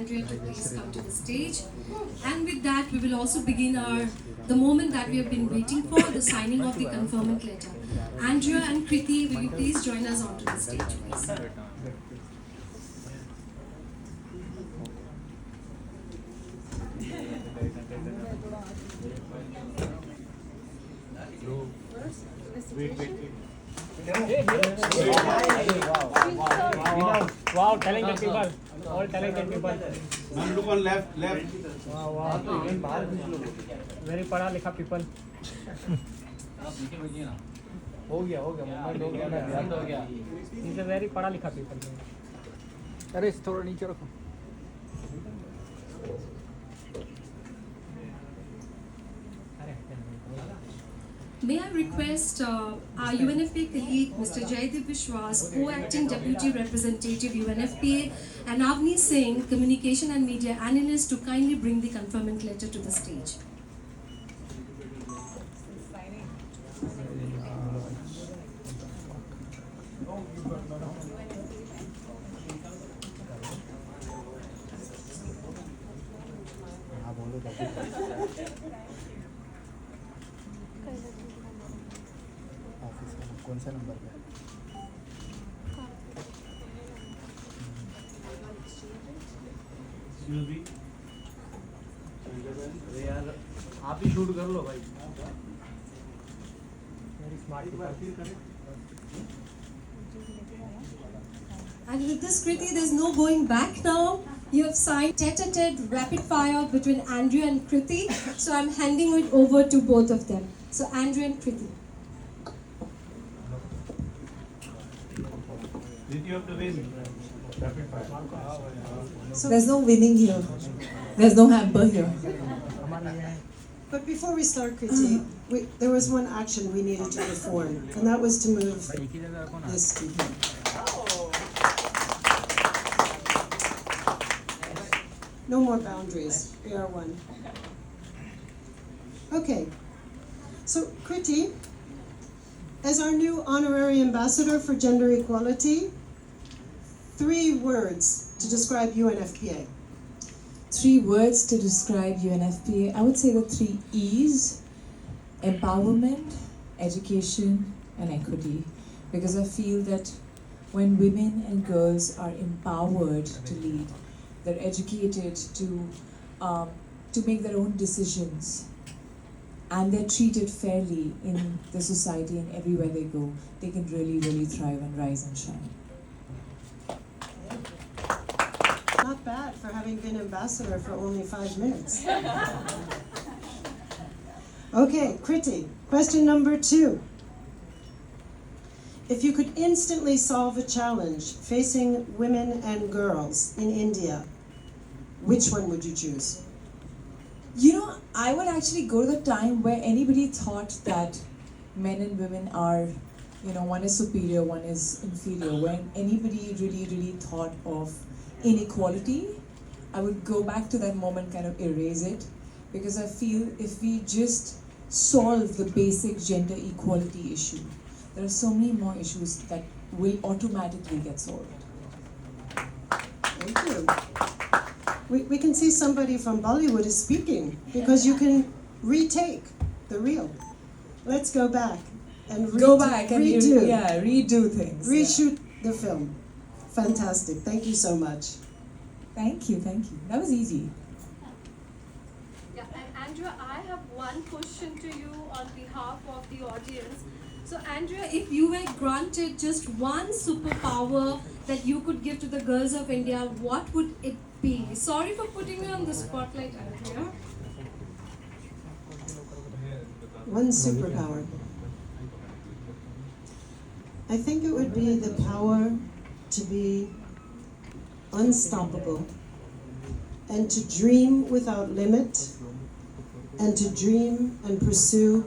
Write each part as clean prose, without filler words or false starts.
Andrea to please come to the stage. And with that, we will also begin the moment that we have been waiting for, the signing of the conferment letter. Andrea and Kriti, will you please join us onto the stage, please? Wow, talented people. All talented people. Man, look on left. Wow. Very पढ़ा लिखा people. हो गया He's a very पढ़ा लिखा people. अरे थोड़ा नीचे रखो. May I request our UNFPA colleague, Mr. Jaideep Vishwas, co-acting Deputy Representative UNFPA, and Avni Singh, Communication and Media Analyst, to kindly bring the conferment letter to the stage. कौन सा number पे अरे यार आप ही शूट कर लो भाई. Very smart people. And with this, Kriti, there's no going back now. You have signed tete-a-tete rapid fire between Andrea and Kriti. So I'm handing it over to both of them. So Andrea and Kriti. Did you have to win? Rapid fire. So there's no winning here. There's no hamper here. But before we start, Kriti, there was one action we needed to perform, and that was to move this to here. No more boundaries. We are one. Okay. So, Kriti, as our new honorary ambassador for gender equality, 3 words to describe UNFPA. 3 words to describe UNFPA. I would say the 3 E's: empowerment, education, and equity. Because I feel that when women and girls are empowered to lead, they're educated to make their own decisions, and they're treated fairly in the society and everywhere they go, they can really, really thrive and rise and shine. Not bad for having been ambassador for only 5 minutes. Okay, Kriti, question number 2. If you could instantly solve a challenge facing women and girls in India, which one would you choose? You know, I would actually go to the time where anybody thought that men and women are, one is superior, one is inferior. When anybody really, really thought of inequality, I would go back to that moment, kind of erase it. Because I feel if we just solve the basic gender equality issue, there are so many more issues that will automatically get solved. Thank you. We can see somebody from Bollywood is speaking, because you can retake the reel. Let's go back and Go back and redo. redo things. Reshoot the film. Fantastic. Thank you so much. Thank you. That was easy. Yeah, and Andrea, I have one question to you on behalf of the audience. So Andrea, if you were granted just one superpower that you could give to the girls of India, what would it be? Sorry for putting you on the spotlight, Andrea. One superpower. I think it would be the power to be unstoppable and to dream without limit and to dream and pursue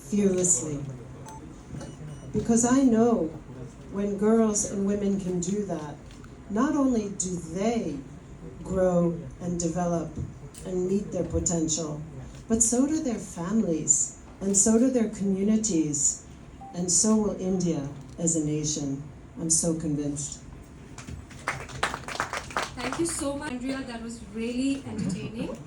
fearlessly. Because I know when girls and women can do that, not only do they grow and develop and meet their potential, but so do their families, and so do their communities, and so will India as a nation. I'm so convinced. Thank you. you so much, Andrea. That was really entertaining.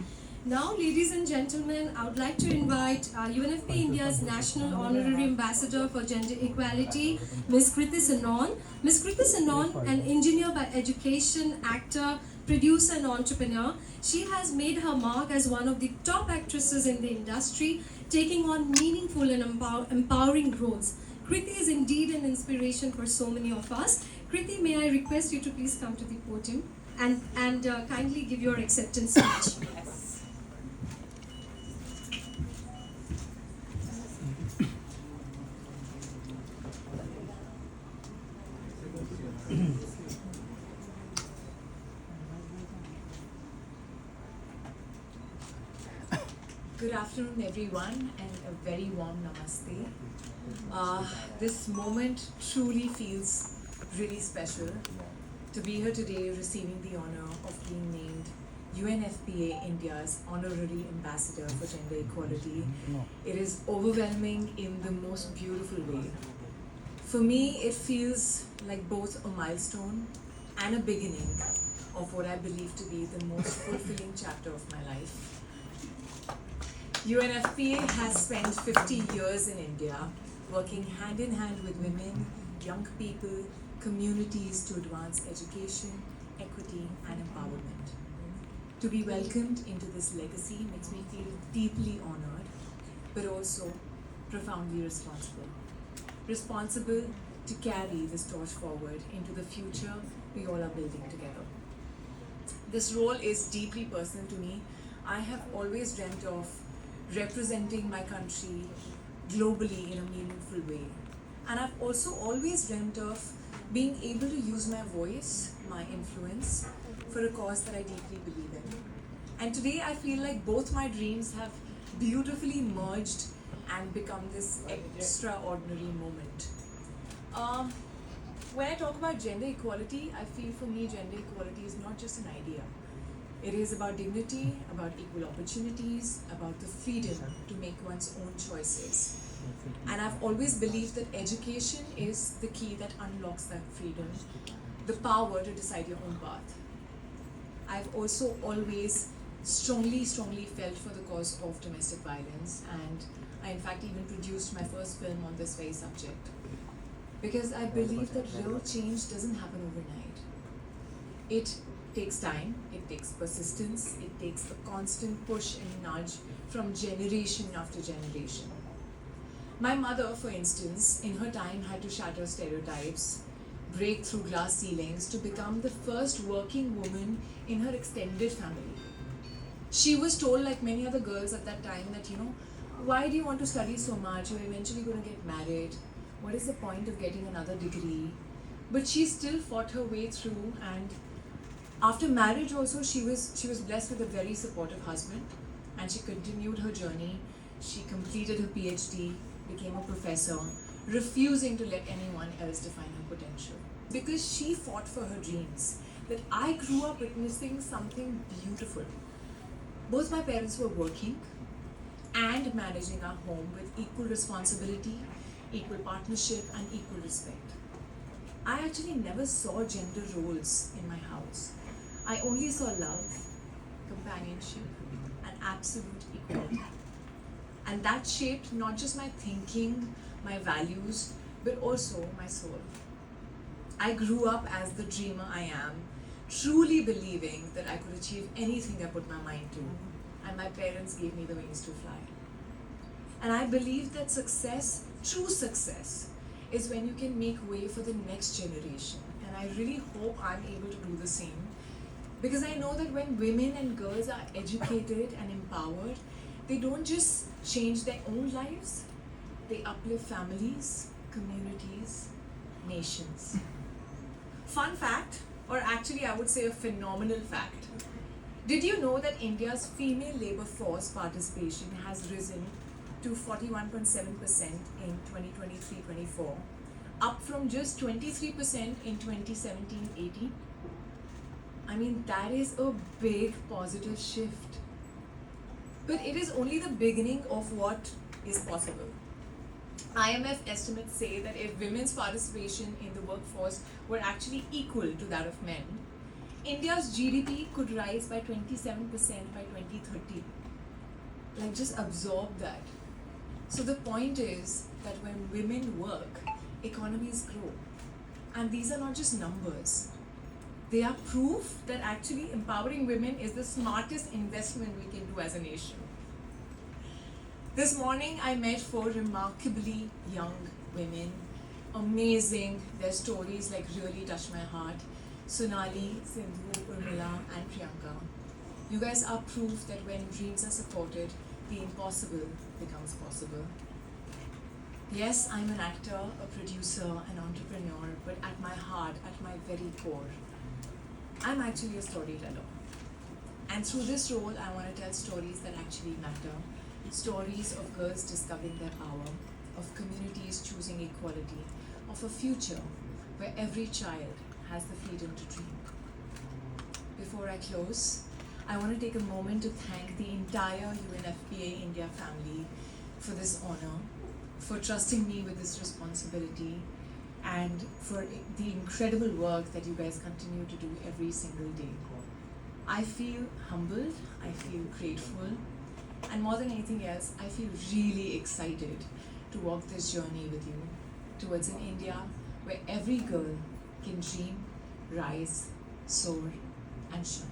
Now, ladies and gentlemen, I would like to invite UNFPA India's National Honorary Ambassador for Gender Equality, Ms. Kriti Sanon. Ms. Kriti Sanon, an engineer by education, actor, producer and entrepreneur, she has made her mark as one of the top actresses in the industry, taking on meaningful and empowering roles. Kriti is indeed an inspiration for so many of us. Kriti, may I request you to please come to the podium and kindly give your acceptance speech. Good afternoon, everyone, and a very warm namaste. This moment truly feels really special to be here today receiving the honor of being named UNFPA India's Honorary Ambassador for Gender Equality. It is overwhelming in the most beautiful way. For me, it feels like both a milestone and a beginning of what I believe to be the most fulfilling chapter of my life. UNFPA has spent 50 years in India working hand in hand with women, young people, communities to advance education, equity and empowerment. To be welcomed into this legacy makes me feel deeply honored, but also profoundly responsible. Responsible to carry this torch forward into the future we all are building together. This role is deeply personal to me. I have always dreamt of representing my country globally in a meaningful way. And I've also always dreamt of being able to use my voice, my influence, for a cause that I deeply believe in. And today I feel like both my dreams have beautifully merged and become this extraordinary moment. When I talk about gender equality, I feel for me gender equality is not just an idea. It is about dignity, about equal opportunities, about the freedom to make one's own choices. And I've always believed that education is the key that unlocks that freedom, the power to decide your own path. I've also always strongly felt for the cause of domestic violence, and I in fact even produced my first film on this very subject. Because I believe that real change doesn't happen overnight. It takes time, it takes persistence, it takes a constant push and nudge from generation after generation. My mother, for instance, in her time had to shatter stereotypes, break through glass ceilings to become the first working woman in her extended family. She was told, like many other girls at that time, that, why do you want to study so much? You're eventually going to get married. What is the point of getting another degree? But she still fought her way through, and after marriage also, she was blessed with a very supportive husband, and she continued her journey. She completed her PhD, became a professor, refusing to let anyone else define her potential. Because she fought for her dreams, that I grew up witnessing something beautiful. Both my parents were working and managing our home with equal responsibility, equal partnership and equal respect. I actually never saw gender roles in my house. I only saw love, companionship, and absolute equality. And that shaped not just my thinking, my values, but also my soul. I grew up as the dreamer I am, truly believing that I could achieve anything I put my mind to, and my parents gave me the wings to fly. And I believe that success, true success, is when you can make way for the next generation. And I really hope I'm able to do the same. Because I know that when women and girls are educated and empowered, they don't just change their own lives, they uplift families, communities, nations. Fun fact, or actually I would say a phenomenal fact. Did you know that India's female labor force participation has risen to 41.7% in 2023-24, up from just 23% in 2017-18? I mean, that is a big positive shift. But it is only the beginning of what is possible. IMF estimates say that if women's participation in the workforce were actually equal to that of men, India's GDP could rise by 27% by 2030. Like, just absorb that. So the point is that when women work, economies grow. And these are not just numbers. They are proof that actually empowering women is the smartest investment we can do as a nation. This morning I met 4 remarkably young women. Amazing. Their stories like really touched my heart. Sonali, Sindhu, Urmila and Priyanka. You guys are proof that when dreams are supported, the impossible becomes possible. Yes, I'm an actor, a producer, an entrepreneur, but at my heart, at my very core, I'm actually a storyteller. And through this role, I want to tell stories that actually matter. Stories of girls discovering their power, of communities choosing equality, of a future where every child has the freedom to dream. Before I close, I want to take a moment to thank the entire UNFPA India family for this honor, for trusting me with this responsibility, and for the incredible work that you guys continue to do every single day. I feel humbled, I feel grateful, and more than anything else, I feel really excited to walk this journey with you towards an India where every girl can dream, rise, soar, and shine.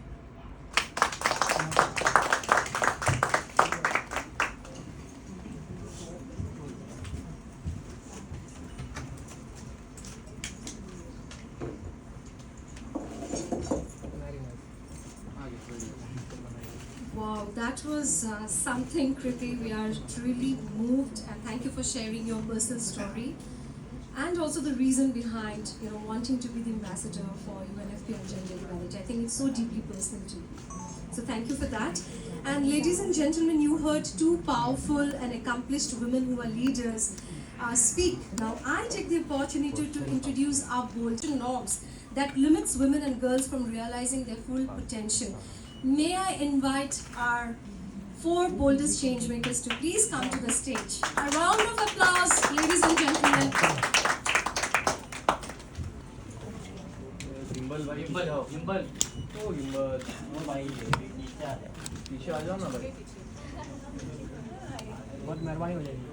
Wow, that was something, Kriti. We are truly moved, and thank you for sharing your personal story and also the reason behind wanting to be the ambassador for UNFPA and gender equality. I think it's so deeply personal to you. So thank you for that. And ladies and gentlemen, you heard 2 powerful and accomplished women who are leaders speak. Now I take the opportunity to introduce our bold norms that limits women and girls from realizing their full potential. May I invite our 4 boldest changemakers to please come to the stage. A round of applause, ladies and gentlemen. पीछे आ जाओ ना भाई. बहुत मेहरबानी हो जाएगी.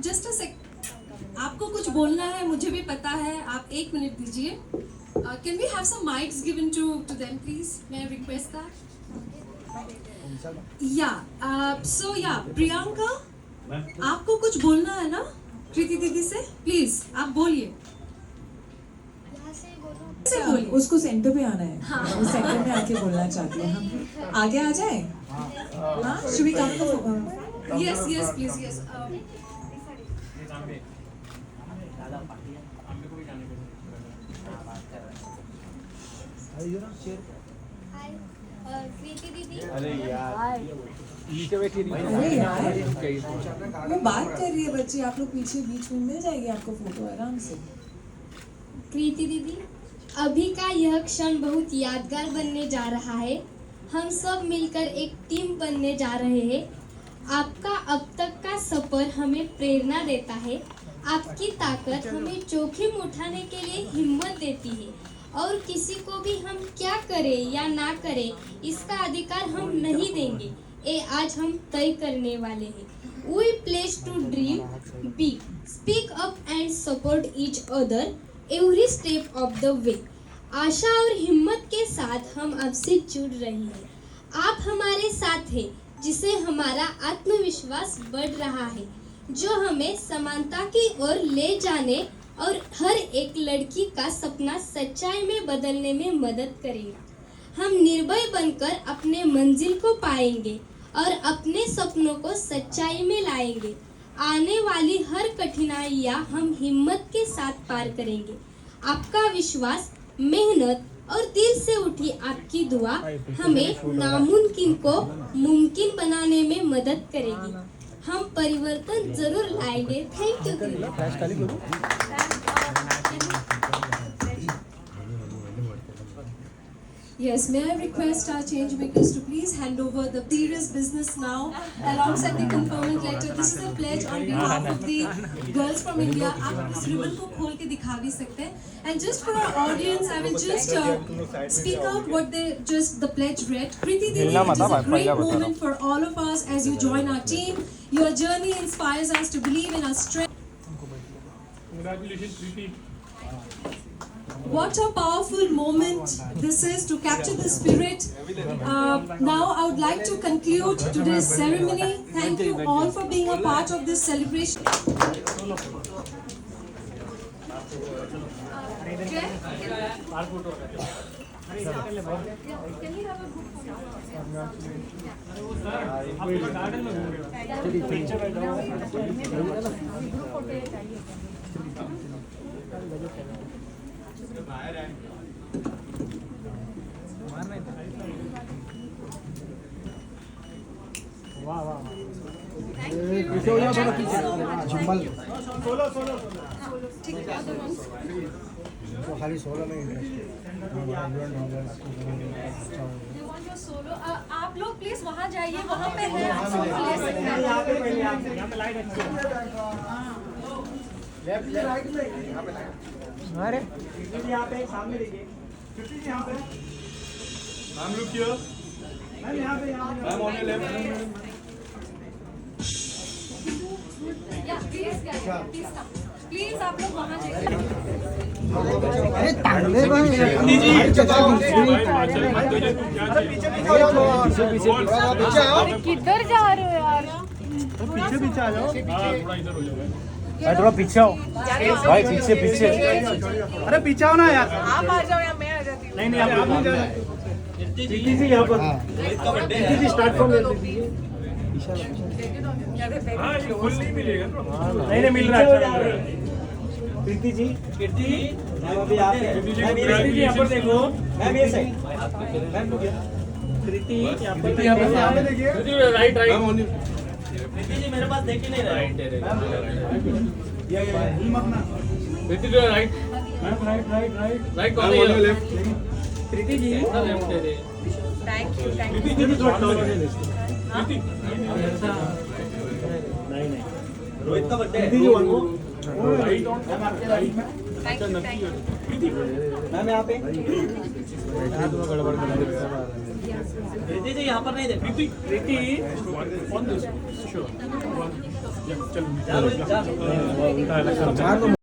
Just a सेक, आपको कुछ बोलना है, मुझे भी पता है. आप 1 मिनट दीजिए. Can we have some mics given to them, please? May I request that? Yeah. So yeah, Priyanka, आपको कुछ बोलना है ना कृति दीदी से? Please, आप बोलिए. से बोलिए. उसको सेंटर पे आना है. वो सेंटर में आके बोलना चाहती है. हम आगे आ जाए. हाँ, should we come to? Yes, yes, please, yes. कृति दीदी. अरे यार. नीचे बैठी रही. अरे यार, वो बात कर रही है बच्ची. आप लोग पीछे बीच में मिल जाएगी आपको फोटो आराम से. कृति दीदी, अभी का यह क्षण बहुत यादगार बनने जा रहा है. हम सब मिलकर एक टीम बनने जा रहे हैं. आपका अब तक का सफर हमें प्रेरणा देता है. आपकी ताकत हमें जोखिम उठाने के लिए हिम्मत देती है. और किसी को भी हम क्या करें या ना करें, इसका अधिकार हम नहीं देंगे. ये आज हम तय करने वाले हैं. We pledge to dream big, speak up and support each other every step of the way. आशा और हिम्मत के साथ हम आपसे जुड़ रहे हैं. आप हमारे साथ हैं, जिससे हमारा आत्मविश्वास बढ़ रहा है, जो हमें समानता की ओर ले जाने और हर एक लड़की का सपना सच्चाई में बदलने में मदद करेगा. हम निर्भय बनकर अपने मंजिल को पाएंगे और अपने सपनों को सच्चाई में लाएंगे. आने वाली हर कठिनाइयाँ हम हिम्मत के साथ पार करेंगे. आपका विश्वास, मेहनत और दिल से उठी आपकी दुआ हमें नामुमकिन को मुमकिन बनाने में मदद करेगी. हम परिवर्तन जरूर लाएंगे. Thank you. Yes, may I request our change makers to please hand over the serious business now alongside the conferment letter. This is a pledge on behalf of the girls from India. आप इस ribbon को खोल के दिखा भी सकते हैं. And just for our audience, I will just speak out what the pledge read. Kriti Didi, it is a great moment for all of us as you join our team. Your journey inspires us to believe in our strength. Congratulations, Kriti. What a powerful moment this is to capture the spirit. Now I would like to conclude today's ceremony. Thank you all for being a part of this celebration. Jay? Can we have a group वाह वाह Thank you. Thank you so much. ठीक है, other ones. तो खाली 16 में interest You want your solo? आप लोग please वहाँ जाइए, वहाँ पे है, आप solo ले सकते हैं. यहाँ पे लाइट अच्छी लेफ्ट राइट में यहाँ पे लाइट अरे यहाँ पे सामने देखिए कृति जी यहाँ पे मैम लुक हियर मैम यहाँ पे ma'am on your left Yeah, please guys, please come. Please आप लोग वहाँ जाइए. अरे ताले भाई किधर जा रहे हो यार? पीछे पीछे आ जाओ थोड़ा इधर हो जाओ भाई थोड़ा पीछे आओ भाई पीछे पीछे अरे पीछे आओ ना यार आप आ जाओ या मैं आ जाती हूँ. नहीं आप नहीं जाना कृति जी यहाँ पर कृति जी स्टार्ट फ्रॉम हाँ ये फुल नहीं मिलेगा नहीं मिल रहा है कृति जी अभी आप कृति जी यहाँ पर देखो मैम ये साइड कृति यहाँ पर देखिए कृति राइट राइट कृति जी मेरे पास देख ही नहीं रहा Kriti ji right ma'am right right right right कौन है लेफ्ट कृति जी लेफ्ट दे दे थैंक यू कृति जी थोड़ा टॉल है कृति नहीं रोहित का birthday Kriti ji one more right ma'am आपके राइट में थैंक यू. कृति मैम यहाँ पे गड़बड़ कृति जी यहाँ पर नहीं देख Kriti Kriti on this sure चलो